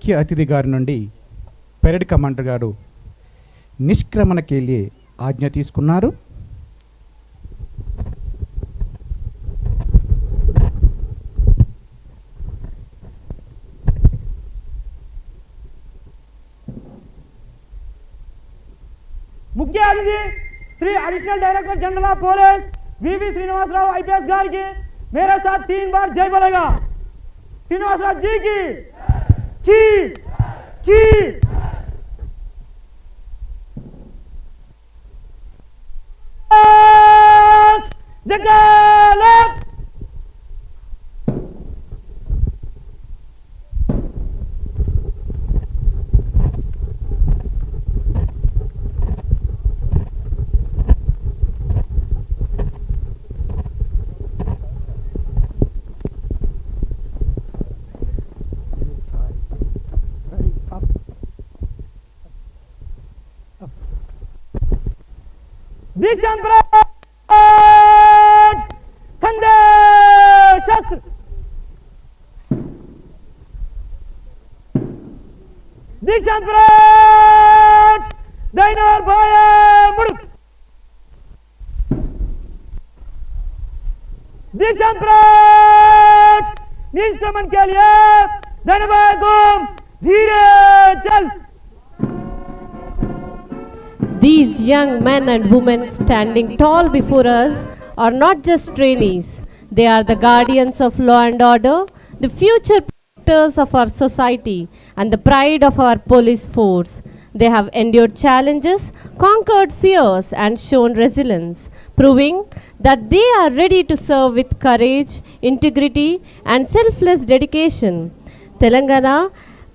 ముఖ్య అతిథి గారి నుండి పెరేడ్ కమాండర్ గారు నిష్క్రమణకి లియే ఆజ్ఞ తీసుకున్నారు. मुख्य अतिथि Shri additional director general of police VV Srinivasarao IPS गार की मेरे साथ 3 बार जय बोलेगा। श्रीनिवासराव जी की जगलत दीक्षांत परेड खंडे शस्त्र दीक्षांत परेड दाइनर बाएं मुड़ दीक्षांत परेड निष्क्रमण के लिए दाहिने बाएं घूम धीरे चल। These young men and women standing tall before us are not just trainees. They are the guardians of law and order, the future protectors of our society, and the pride of our police force. They have endured challenges, conquered fears, and shown resilience, proving that they are ready to serve with courage, integrity, and selfless dedication. Telangana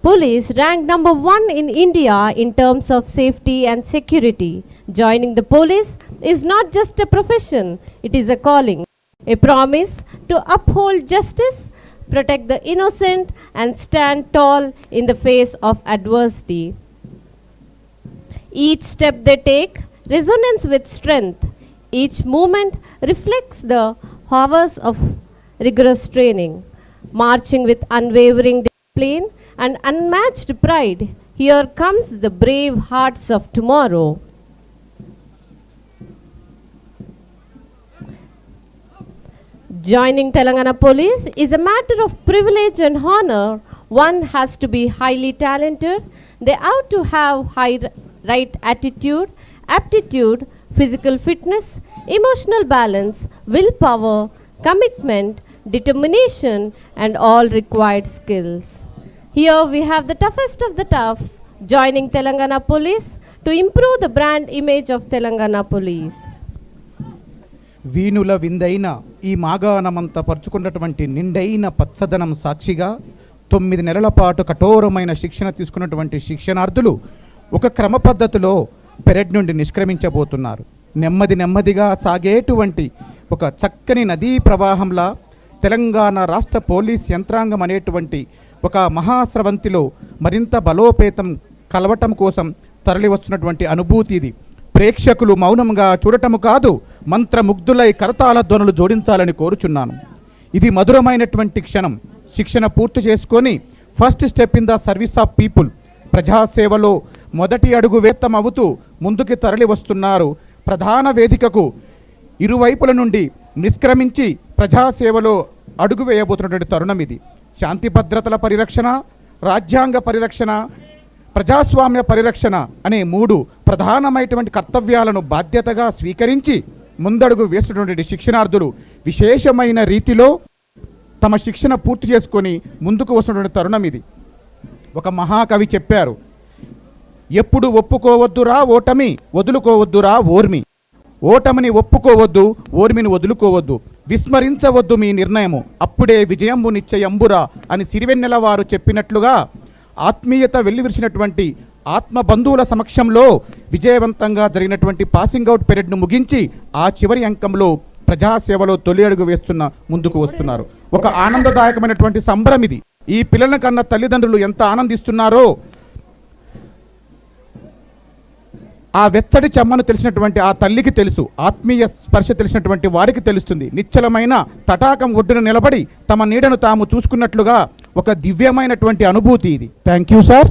Police ranked number 1 in India in terms of safety and security. Joining the police is not just a profession, it is a calling, a promise to uphold justice, protect the innocent, and stand tall in the face of adversity. Each step they take resonates with strength. Each movement reflects the hours of rigorous training. Marching with unwavering discipline and unmatched pride, here comes the brave hearts of tomorrow. Joining Telangana Police is a matter of privilege and honor. One has to be highly talented. They ought to have right attitude, aptitude, physical fitness, emotional balance, willpower, commitment, determination, and all required skills. Here we have the toughest of the tough joining Telangana Police to improve the brand image of Telangana Police. వీనుల విందైన ఈ మాగాణమంతా పరుచుకున్నటువంటి నిండైన పచ్చదనం సాక్షిగా 9 నెలల పాటు కఠోరమైన శిక్షణ తీసుకున్నటువంటి శిక్షణార్థులు ఒక క్రమ పద్ధతిలో పెరేడ్ నుండి నిష్క్రమించబోతున్నారు. నెమ్మదిగా సాగేటువంటి ఒక చక్కని నదీ ప్రవాహంలా తెలంగాణ రాష్ట్ర పోలీస్ యంత్రాంగం అనేటువంటి ఒక మహాస్రవంతిలో మరింత బలోపేతం కలవటం కోసం తరలి వస్తున్నటువంటి అనుభూతి ఇది. ప్రేక్షకులు మౌనంగా చూడటము కాదు, మంత్రముగ్ధులై కరతాళ ధ్వనులు జోడించాలని కోరుచున్నాను. ఇది మధురమైనటువంటి క్షణం. శిక్షణ పూర్తి చేసుకొని first step in the service of people, ప్రజాసేవలో మొదటి అడుగు వేత్తం అవుతూ ముందుకు తరలి వస్తున్నారు. ప్రధాన వేదికకు ఇరువైపుల నుండి నిష్క్రమించి ప్రజాసేవలో అడుగు వేయబోతున్నటువంటి తరుణం ఇది. శాంతి భద్రతల పరిరక్షణ, రాజ్యాంగ పరిరక్షణ, ప్రజాస్వామ్య పరిరక్షణ అనే 3 ప్రధానమైనటువంటి కర్తవ్యాలను బాధ్యతగా స్వీకరించి ముందడుగు వేస్తున్నటువంటి శిక్షణార్థులు విశేషమైన రీతిలో తమ శిక్షణ పూర్తి చేసుకొని ముందుకు వస్తున్నటువంటి తరుణం ఇది. ఒక మహాకవి చెప్పారు, ఎప్పుడు ఒప్పుకోవద్దురా ఓటమి, వదులుకోవద్దురా ఓర్మి. ఓటమిని ఒప్పుకోవద్దు, ఓర్మిని వదులుకోవద్దు, విస్మరించవద్దు మీ నిర్ణయము, అప్పుడే విజయంబు నిశ్చయంబురా అని సిరివెన్నెల వారు చెప్పినట్లుగా ఆత్మీయత వెల్లివిరిసినటువంటి ఆత్మ బంధువుల సమక్షంలో విజయవంతంగా జరిగినటువంటి పాసింగ్ అవుట్ పెరేడ్ను ముగించి ఆ చివరి అంకంలో ప్రజాసేవలో తొలి అడుగు వేస్తున్న ముందుకు వస్తున్నారు. ఒక ఆనందదాయకమైనటువంటి సంబరం ఇది. ఈ పిల్లల కన్నా తల్లిదండ్రులు ఎంత ఆనందిస్తున్నారో ఆ వెచ్చటి చెమ్మను తెలిసినటువంటి ఆ తల్లికి తెలుసు, ఆత్మీయ స్పర్శ తెలిసినటువంటి వారికి తెలుస్తుంది. నిశ్చలమైన తటాకం ఒడ్డున నిలబడి తమ నీడను తాము చూసుకున్నట్లుగా ఒక దివ్యమైనటువంటి అనుభూతి ఇది. Thank you sir.